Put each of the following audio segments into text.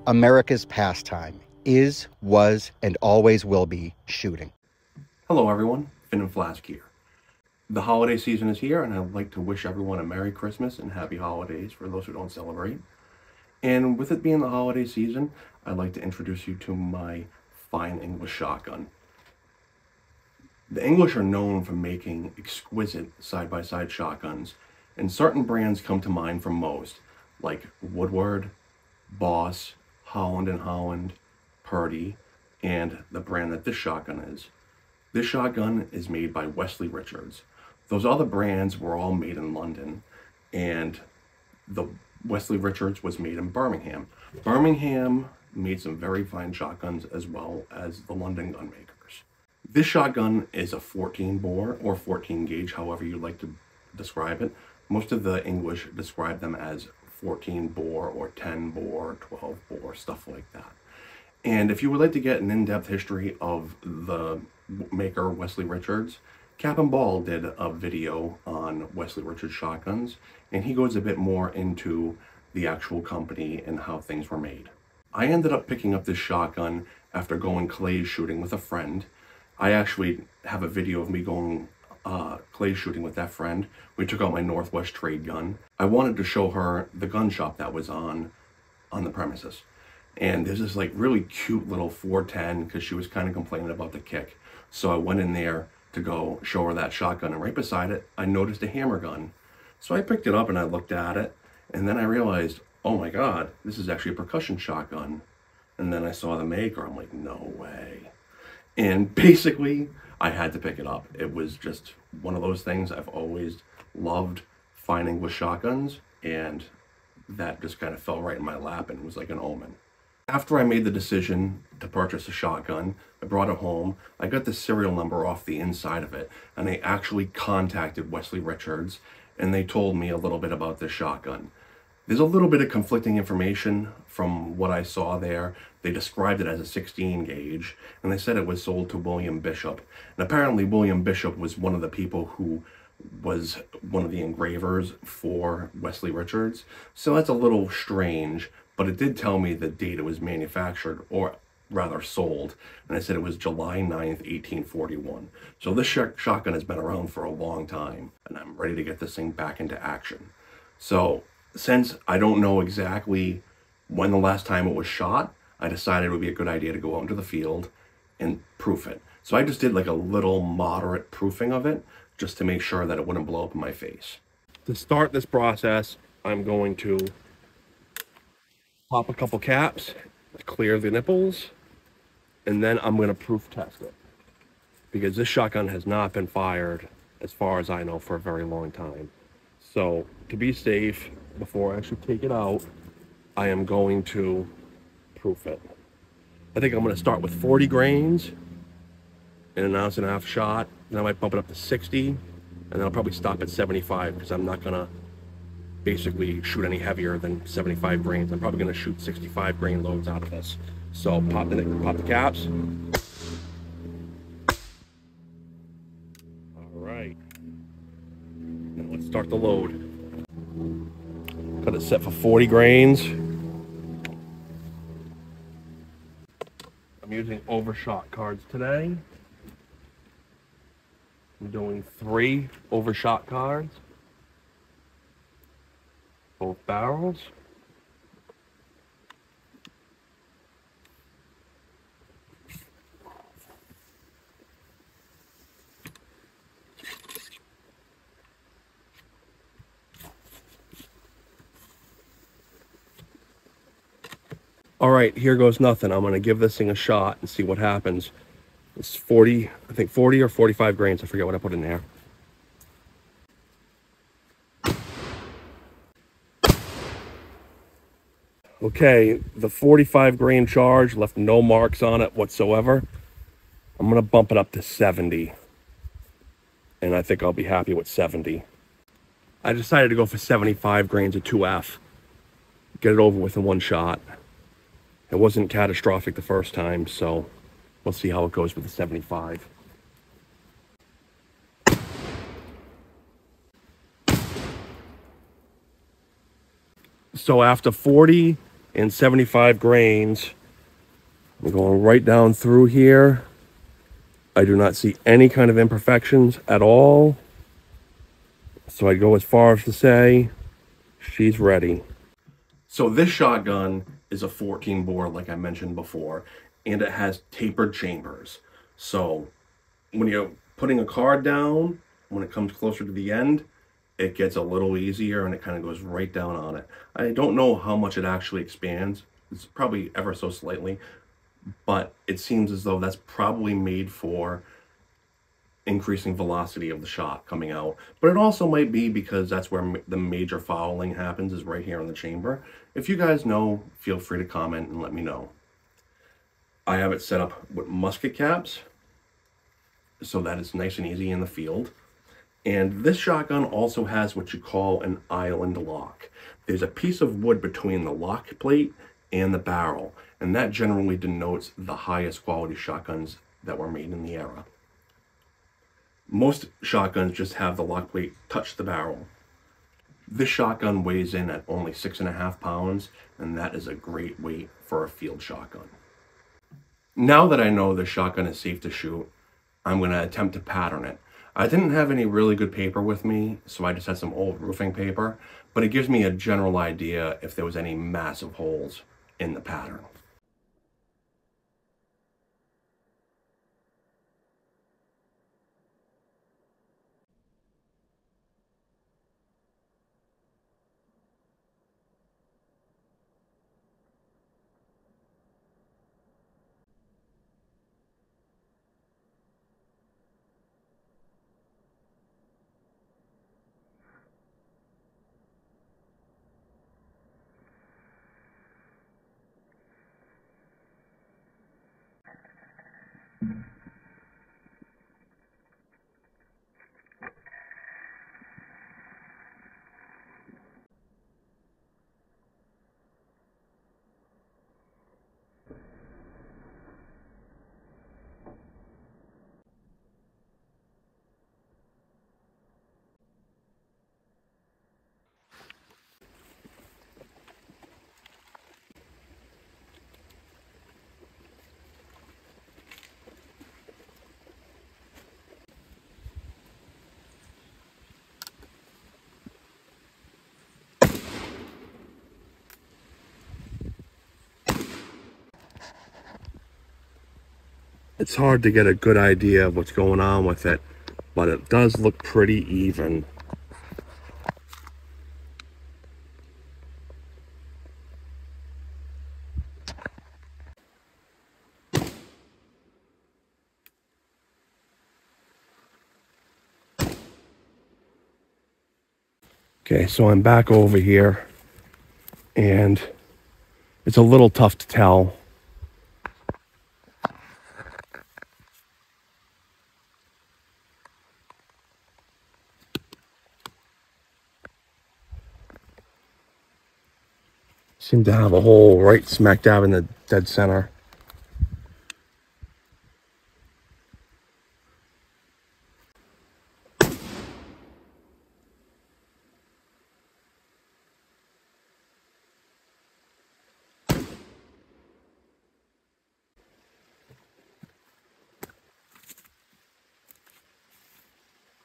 America's pastime is, was, and always will be shooting. Hello everyone, Finn and Flask here. The holiday season is here and I'd like to wish everyone a Merry Christmas and Happy Holidays for those who don't celebrate. And with it being the holiday season, I'd like to introduce you to my fine English shotgun. The English are known for making exquisite side-by-side shotguns, and certain brands come to mind from most, like Woodward, Boss, Holland & Holland, Purdy, and the brand that this shotgun is. This shotgun is made by Wesley Richards. Those other brands were all made in London, and the Wesley Richards was made in Birmingham. Birmingham made some very fine shotguns as well as the London gun makers. This shotgun is a 14 bore or 14 gauge, however you like to describe it. Most of the English describe them as 14 bore or 10 bore, 12 bore, stuff like that. And if you would like to get an in-depth history of the maker Wesley Richards, Cap and Ball did a video on Wesley Richards shotguns, and he goes a bit more into the actual company and how things were made. I ended up picking up this shotgun after going clay shooting with a friend. I actually have a video of me going clay shooting with that friend. We took out my Northwest trade gun. I wanted to show her the gun shop that was on the premises. And there's this like really cute little 410 because she was kind of complaining about the kick. So I went in there to go show her that shotgun, and right beside it, I noticed a hammer gun. So I picked it up and I looked at it, and then I realized, oh my God, this is actually a percussion shotgun. And then I saw the maker, I'm like, no way. And basically, I had to pick it up. It was just one of those things. I've always loved fine English shotguns, and that just kind of fell right in my lap and it was like an omen. After I made the decision to purchase a shotgun, I brought it home. I got the serial number off the inside of it, and I actually contacted Wesley Richards, and they told me a little bit about this shotgun. There's a little bit of conflicting information from what I saw there. They described it as a 16 gauge, and they said it was sold to William Bishop. And apparently William Bishop was one of the people who was one of the engravers for Wesley Richards. So that's a little strange, but it did tell me the date it was manufactured, or rather sold. And I said it was July 9th, 1841. So this shotgun has been around for a long time, and I'm ready to get this thing back into action. So since I don't know exactly when the last time it was shot, I decided it would be a good idea to go out into the field and proof it. So I just did like a little moderate proofing of it, just to make sure that it wouldn't blow up in my face. To start this process, I'm going to pop a couple caps, clear the nipples, and then I'm going to proof test it. Because this shotgun has not been fired, as far as I know, for a very long time. So to be safe, before I actually take it out, I am going to proof it. I think I'm going to start with 40 grains in an ounce and a half shot. Then I might bump it up to 60, and then I'll probably stop at 75 because I'm not going to basically shoot any heavier than 75 grains. I'm probably going to shoot 65 grain loads out of this. So pop the caps. All right. Now let's start the load. Got it set for 40 grains. I'm using overshot cards today. I'm doing 3 overshot cards. Both barrels. All right, here goes nothing. I'm gonna give this thing a shot and see what happens. It's 40, I think 40 or 45 grains. I forget what I put in there. Okay, the 45 grain charge left no marks on it whatsoever. I'm gonna bump it up to 70. And I think I'll be happy with 70. I decided to go for 75 grains of 2F. Get it over with in one shot. It wasn't catastrophic the first time, so we'll see how it goes with the 75. So after 40 and 75 grains. I'm going right down through here. I do not see any kind of imperfections at all. So I go as far as to say, she's ready. So this shotgun is a 14 bore, like I mentioned before, and it has tapered chambers. So when you're putting a card down, when it comes closer to the end, it gets a little easier and it kind of goes right down on it. I don't know how much it actually expands. It's probably ever so slightly, but it seems as though that's probably made for increasing velocity of the shot coming out. But it also might be because that's where the major fouling happens, is right here in the chamber. If you guys know, feel free to comment and let me know. I have it set up with musket caps so that it's nice and easy in the field. And this shotgun also has what you call an island lock. There's a piece of wood between the lock plate and the barrel, and that generally denotes the highest quality shotguns that were made in the era. Most shotguns just have the lock plate touch the barrel. This shotgun weighs in at only 6.5 pounds, and that is a great weight for a field shotgun. Now that I know the shotgun is safe to shoot, I'm going to attempt to pattern it. I didn't have any really good paper with me, so I just had some old roofing paper, but it gives me a general idea if there was any massive holes in the pattern. It's hard to get a good idea of what's going on with it, but it does look pretty even. Okay, so I'm back over here, and it's a little tough to tell. Seem to have a hole right smack dab in the dead center.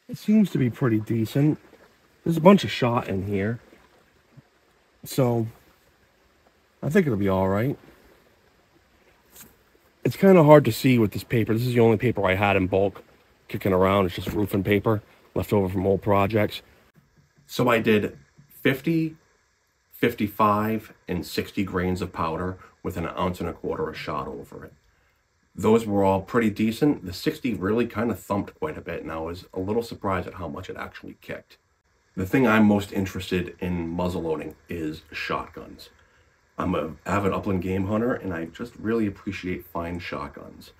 It seems to be pretty decent. There's a bunch of shot in here, so I think it'll be all right. It's kind of hard to see with this paper. This is the only paper I had in bulk kicking around. It's just roofing paper left over from old projects. So I did 50, 55, and 60 grains of powder with 1.25 ounces of shot over it. Those were all pretty decent. The 60 really kind of thumped quite a bit, and I was a little surprised at how much it actually kicked. The thing I'm most interested in muzzleloading is shotguns. I'm an avid upland game hunter, and I just really appreciate fine shotguns.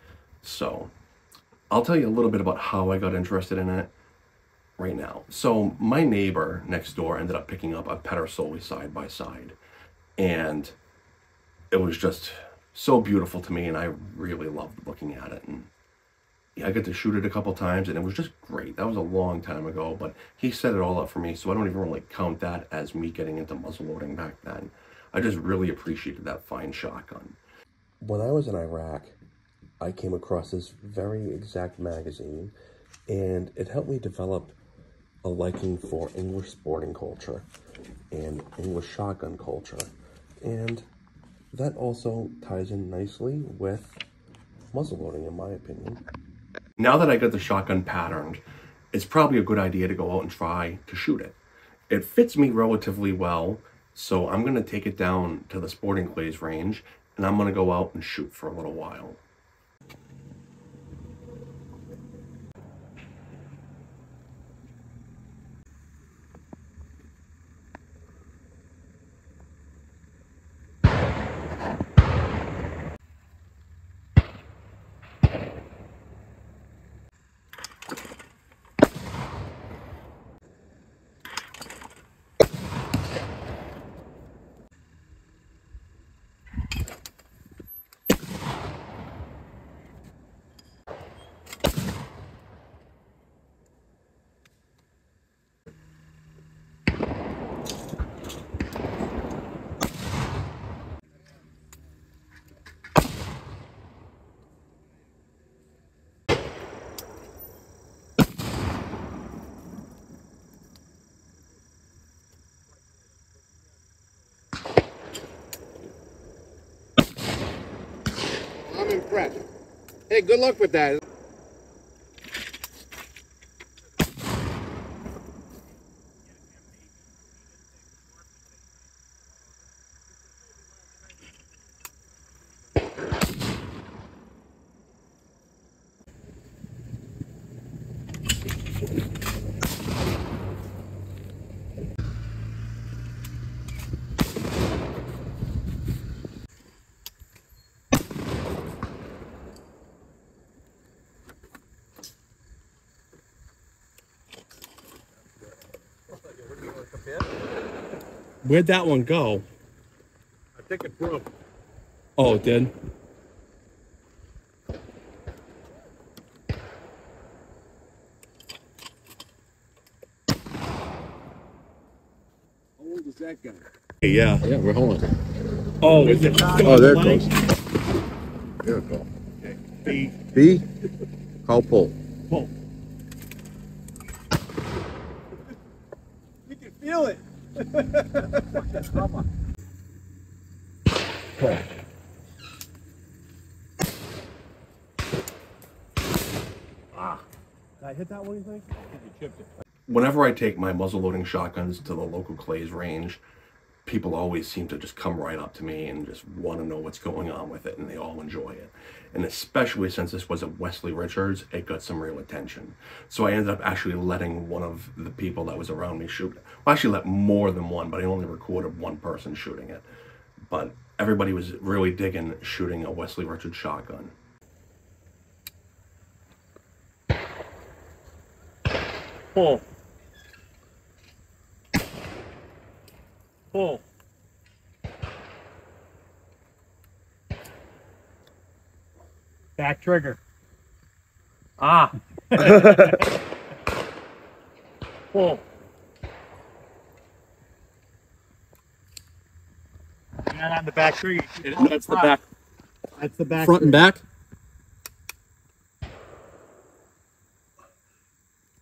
So I'll tell you a little bit about how I got interested in it right now. So my neighbor next door ended up picking up a Pedersoli side-by-side, and it was just so beautiful to me, and I really loved looking at it. And yeah, I got to shoot it a couple times, and it was just great. That was a long time ago, but he set it all up for me, so I don't even really count that as me getting into muzzleloading back then. I just really appreciated that fine shotgun. When I was in Iraq, I came across this very exact magazine, and it helped me develop a liking for English sporting culture and English shotgun culture. And that also ties in nicely with muzzleloading, in my opinion. Now that I got the shotgun patterned, it's probably a good idea to go out and try to shoot it. It fits me relatively well, so I'm going to take it down to the Sporting Clays range, and I'm going to go out and shoot for a little while. I'm impressed. Hey, good luck with that. Where'd that one go? I think it broke. Oh, it did? How old is that guy? Yeah. Yeah, we're holding. Oh, is it? Oh, there it goes. There it goes. Okay. B. B. Call pull. Pull. You can feel it. Pull. Did I hit that one, you think? I think you chipped it. Whenever I take my muzzle-loading shotguns to the local Clays range, people always seem to just come right up to me and just want to know what's going on with it, and they all enjoy it. And especially since this was a Wesley Richards, it got some real attention. So I ended up actually letting one of the people that was around me shoot it. Well, I actually let more than one, but I only recorded one person shooting it. But everybody was really digging shooting a Wesley Richards shotgun. Pull. Pull. Back trigger. Ah. Pull. And on the back trigger. That's the back. That's the back. Front and back?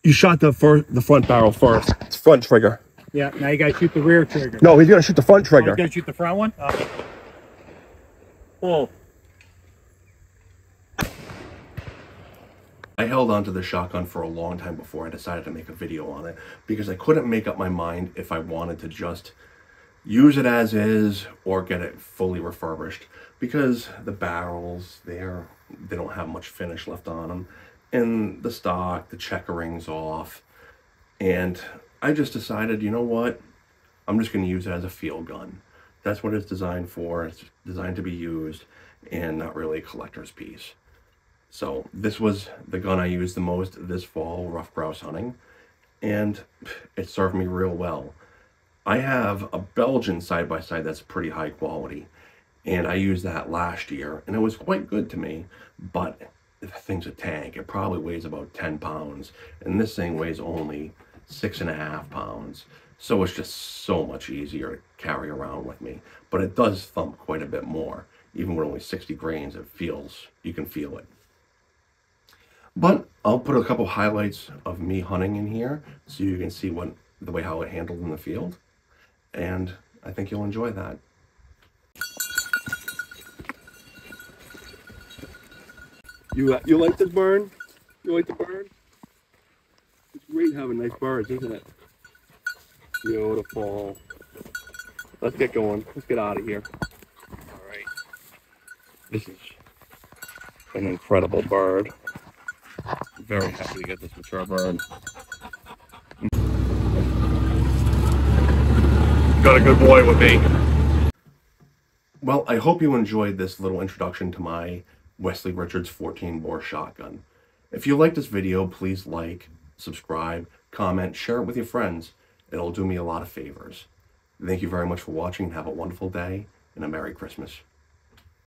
You shot the front barrel first. It's front trigger. Yeah, now you gotta shoot the rear trigger. No, he's gonna shoot the front Oh, trigger. you gotta shoot the front one? Pull. I held on to the shotgun for a long time before I decided to make a video on it because I couldn't make up my mind if I wanted to just use it as is or get it fully refurbished, because the barrels they don't have much finish left on them, and the stock, the checkering's off, and I just decided, you know what, I'm just going to use it as a field gun. That's what it's designed for. It's designed to be used and not really a collector's piece. So this was the gun I used the most this fall rough grouse hunting, and it served me real well. I have a Belgian side-by-side that's pretty high quality, and I used that last year, and it was quite good to me, but the thing's a tank. It probably weighs about 10 pounds, and this thing weighs only 6.5 pounds. so it's just so much easier to carry around with me. But it does thump quite a bit more. Even with only 60 grains, you can feel it. But I'll put a couple highlights of me hunting in here so you can see how it handled in the field. And I think you'll enjoy that. You like this bird? You like the bird? It's great having nice birds, isn't it? Beautiful. Let's get going. Let's get out of here. All right. This is an incredible bird. I'm very happy to get this mature bird. Got a good boy with me. Well, I hope you enjoyed this little introduction to my Wesley Richards 14-bore shotgun. If you like this video, please like, subscribe, comment, share it with your friends. It'll do me a lot of favors. Thank you very much for watching. Have a wonderful day and a Merry Christmas.